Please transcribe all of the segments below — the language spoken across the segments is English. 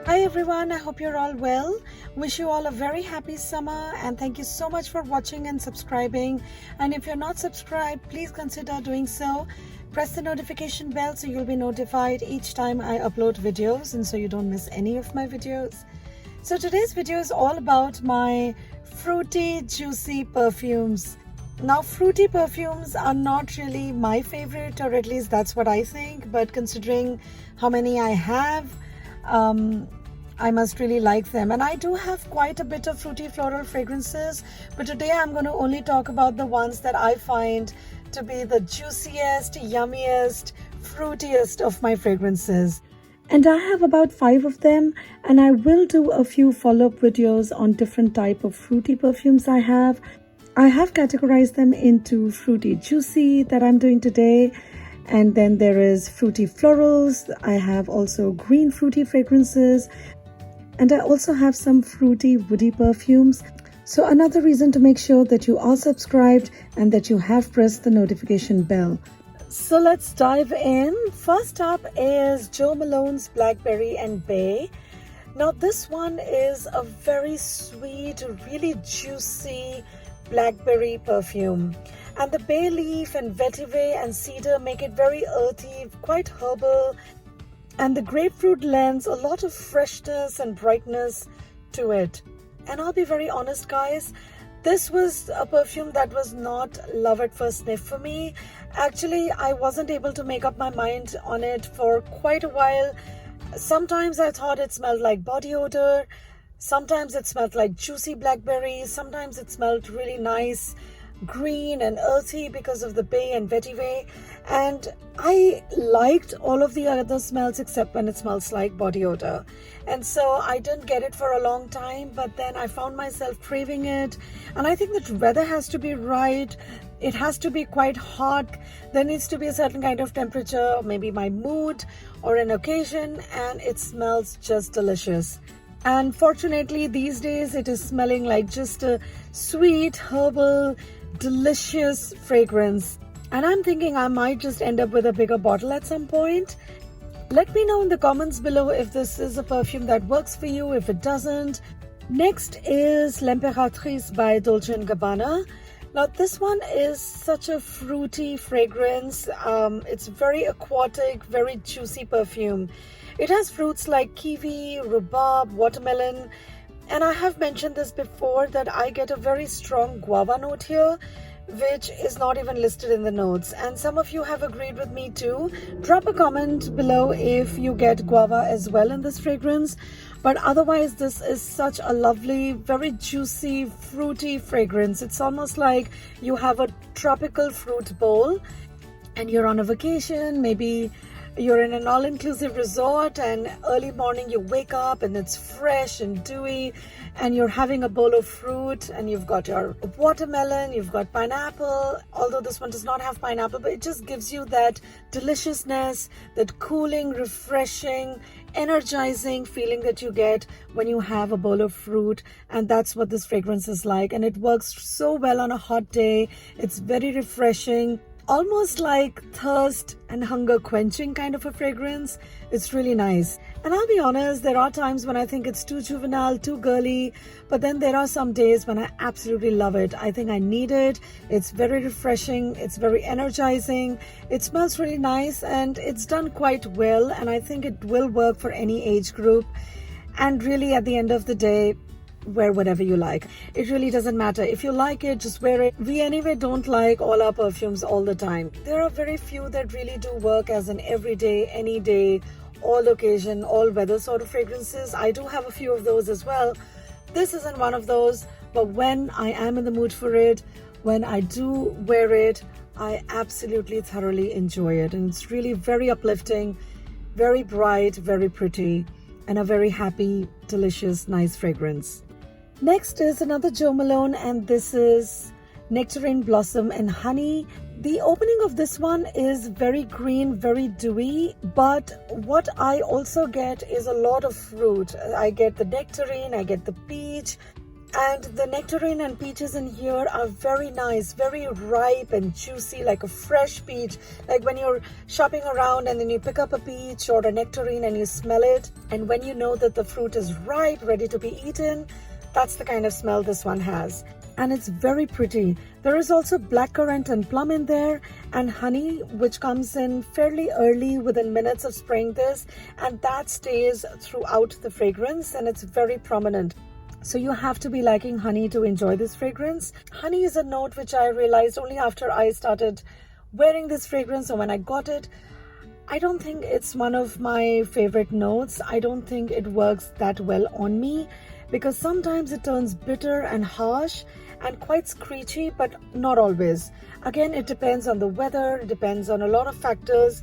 Hi everyone, I hope you're all well. Wish you all a very happy summer and thank you so much for watching and subscribing. And if you're not subscribed, please consider doing so. Press the notification bell so you'll be notified each time I upload videos and so you don't miss any of my videos. So today's video is all about my fruity, juicy perfumes. Now, fruity perfumes are not really my favorite, or at least that's what I think, but considering how many I have, I must really like them. And I do have quite a bit of fruity floral fragrances, but today I'm going to only talk about the ones that I find to be the juiciest, yummiest, fruitiest of my fragrances. And I have about 5 of them, and I will do a few follow-up videos on different type of fruity perfumes I have. I have categorized them into fruity juicy that I'm doing today, and then there is fruity florals. I have also green fruity fragrances, and I also have some fruity woody perfumes. So another reason to make sure that you are subscribed and that you have pressed the notification bell. So let's dive in. First up is Jo Malone's Blackberry and Bay. Now this one is a very sweet, really juicy blackberry perfume, and the bay leaf and vetiver and cedar make it very earthy, quite herbal, and the grapefruit lends a lot of freshness and brightness to it. And I'll be very honest guys, this was a perfume that was not love at first sniff for me. Actually, I wasn't able to make up my mind on it for quite a while. Sometimes I thought it smelled like body odor, sometimes it smelled like juicy blackberries, sometimes it smelled really nice green and earthy because of the bay and vetiver, and I liked all of the other smells except when it smells like body odor. And so I didn't get it for a long time, but then I found myself craving it, and I think the weather has to be right. It has to be quite hot. There needs to be a certain kind of temperature, maybe my mood or an occasion, and it smells just delicious. And fortunately these days it is smelling like just a sweet, herbal, delicious fragrance. And I'm thinking I might just end up with a bigger bottle at some point. Let me know in the comments below if this is a perfume that works for you, if it doesn't. Next is L'Impératrice by Dolce & Gabbana. Now this one is such a fruity fragrance. It's very aquatic, very juicy perfume. It has fruits like kiwi, rhubarb, watermelon, and I have mentioned this before that I get a very strong guava note here, which is not even listed in the notes, and some of you have agreed with me too. Drop a comment below if you get guava as well in this fragrance, but otherwise this is such a lovely, very juicy, fruity fragrance. It's almost like you have a tropical fruit bowl and you're on a vacation, maybe you're in an all-inclusive resort, and early morning you wake up and it's fresh and dewy and you're having a bowl of fruit, and you've got your watermelon, you've got pineapple, although this one does not have pineapple, but it just gives you that deliciousness, that cooling, refreshing, energizing feeling that you get when you have a bowl of fruit. And that's what this fragrance is like, and it works so well on a hot day. It's very refreshing, almost like thirst and hunger quenching kind of a fragrance. It's really nice. And I'll be honest, there are times when I think it's too juvenile, too girly, but then there are some days when I absolutely love it. I think I need it. It's very refreshing, it's very energizing, it smells really nice, and it's done quite well, and I think it will work for any age group. And really at the end of the day, wear whatever you like. It really doesn't matter. If you like it, just wear it. We anyway don't like all our perfumes all the time. There are very few that really do work as an everyday, any day, all occasion, all weather sort of fragrances. I do have a few of those as well. This isn't one of those, but when I am in the mood for it, when I do wear it, I absolutely thoroughly enjoy it. And it's really very uplifting, very bright, very pretty, and a very happy, delicious, nice fragrance. Next is another Jo Malone, and this is Nectarine Blossom and Honey. The opening of this one is very green, very dewy, but what I also get is a lot of fruit. I get the nectarine, I get the peach, And the nectarine and peaches in here are very nice, very ripe and juicy, like a fresh peach. Like when you're shopping around and then you pick up a peach or a nectarine and you smell it, and when you know that the fruit is ripe, ready to be eaten, that's the kind of smell this one has. And it's very pretty. There is also blackcurrant and plum in there, and honey, which comes in fairly early, within minutes of spraying this, and that stays throughout the fragrance, and it's very prominent. So you have to be liking honey to enjoy this fragrance. Honey is a note which I realized only after I started wearing this fragrance, or when I got it. I don't think it's one of my favorite notes. I don't think it works that well on me, because sometimes it turns bitter and harsh and quite screechy, but not always. Again, it depends on the weather, it depends on a lot of factors,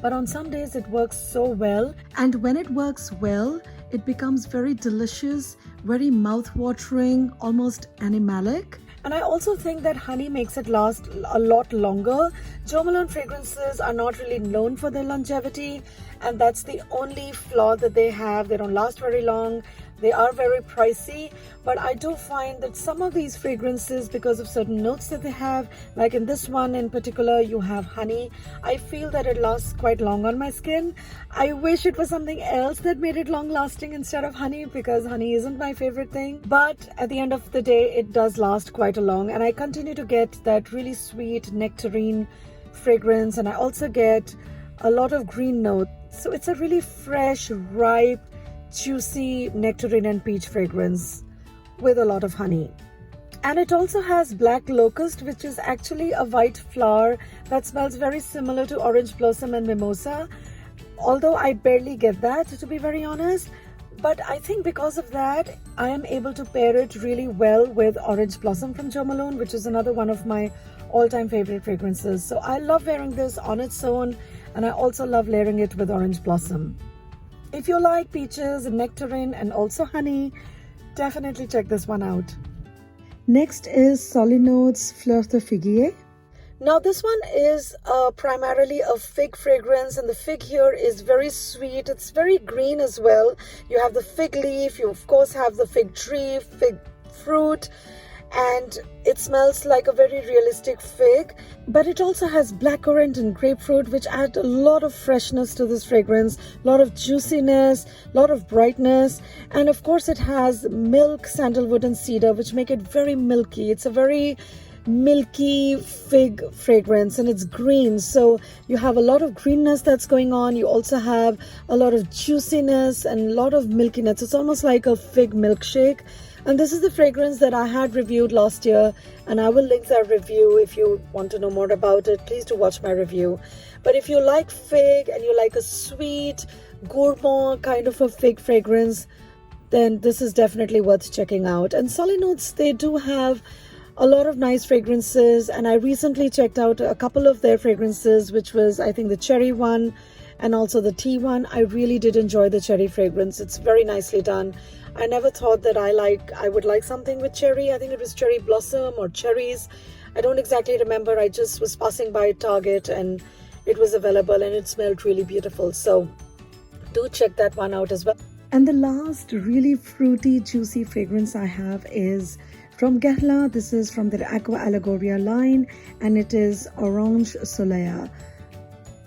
but on some days it works so well. And when it works well, it becomes very delicious, very mouth-watering, almost animalic. And I also think that honey makes it last a lot longer. Jo Malone fragrances are not really known for their longevity, and that's the only flaw that they have. They don't last very long. They are very pricey, but I do find that some of these fragrances, because of certain notes that they have, like in this one in particular, you have honey. I feel that it lasts quite long on my skin. I wish it was something else that made it long lasting instead of honey, because honey isn't my favorite thing. But at the end of the day, it does last quite a long, and I continue to get that really sweet nectarine fragrance, and I also get a lot of green notes. So it's a really fresh, ripe, juicy nectarine and peach fragrance with a lot of honey. And it also has black locust, which is actually a white flower that smells very similar to orange blossom and mimosa, although I barely get that, to be very honest. But I think because of that, I am able to pair it really well with orange blossom from Jo Malone, which is another one of my all-time favorite fragrances. So I love wearing this on its own, and I also love layering it with orange blossom. If you like peaches and nectarine and also honey, definitely check this one out. Next is Solinotes Fleur de Figuier. Now this one is primarily a fig fragrance, and the fig here is very sweet. It's very green as well. You have the fig leaf, you of course have the fig tree, fig fruit, and it smells like a very realistic fig. But it also has blackcurrant and grapefruit, which add a lot of freshness to this fragrance, a lot of juiciness, a lot of brightness, and of course it has milk, sandalwood and cedar, which make it very milky. It's a very milky fig fragrance, and it's green, so you have a lot of greenness that's going on. You also have a lot of juiciness and a lot of milkiness. It's almost like a fig milkshake. And this is the fragrance that I had reviewed last year, and I will link that review if you want to know more about it. Please do watch my review. But if you like fig and you like a sweet gourmand kind of a fig fragrance, then this is definitely worth checking out. And Solinotes, they do have a lot of nice fragrances, and I recently checked out a couple of their fragrances, which was, I think, the cherry one and also the tea one. I really did enjoy the cherry fragrance. It's very nicely done. I never thought that I would like something with cherry. I think it was cherry blossom or cherries. I don't exactly remember. I just was passing by Target and it was available, and it smelled really beautiful. So do check that one out as well. And the last really fruity, juicy fragrance I have is from Guerlain. This is from their Aqua Allegoria line, and it is Orange Soleil.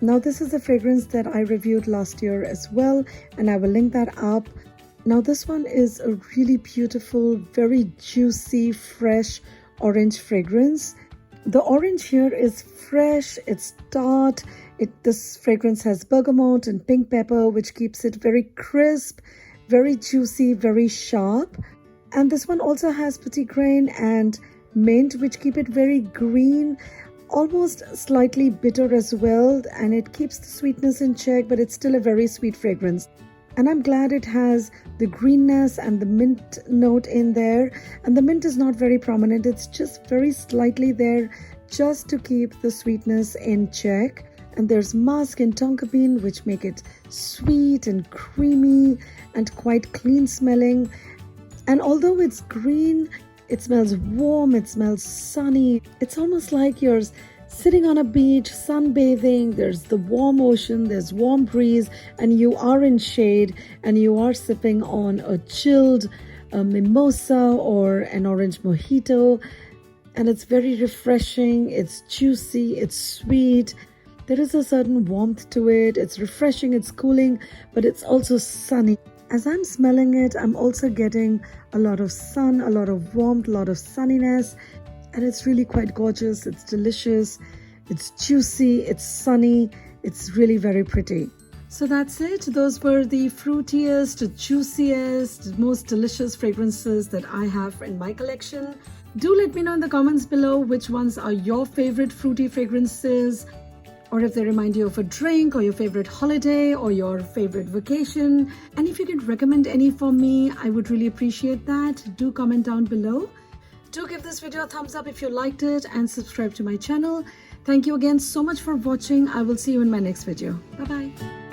Now this is a fragrance that I reviewed last year as well, and I will link that up. Now this one is a really beautiful, very juicy, fresh orange fragrance. The orange here is fresh, it's tart. This fragrance has bergamot and pink pepper, which keeps it very crisp, very juicy, very sharp. And this one also has petit grain and mint, which keep it very green, almost slightly bitter as well, and it keeps the sweetness in check, but it's still a very sweet fragrance. And I'm glad it has the greenness and the mint note in there. And the mint is not very prominent. It's just very slightly there just to keep the sweetness in check. And there's musk and tonka bean, which make it sweet and creamy and quite clean smelling. And although it's green, it smells warm, it smells sunny. It's almost like you're sitting on a beach, sunbathing, there's the warm ocean, there's warm breeze, and you are in shade and you are sipping on a chilled a mimosa or an orange mojito. And it's very refreshing, it's juicy, it's sweet. There is a certain warmth to it. It's refreshing, it's cooling, but it's also sunny. As I'm smelling it, I'm also getting a lot of sun, a lot of warmth, a lot of sunniness. And it's really quite gorgeous. It's delicious. It's juicy. It's sunny. It's really very pretty. So that's it. Those were the fruitiest, juiciest, most delicious fragrances that I have in my collection. Do let me know in the comments below which ones are your favorite fruity fragrances, or if they remind you of a drink or your favorite holiday or your favorite vacation. And if you can recommend any for me, I would really appreciate that. Do comment down below. Do give this video a thumbs up if you liked it and subscribe to my channel. Thank you again so much for watching. I will see you in my next video. Bye bye.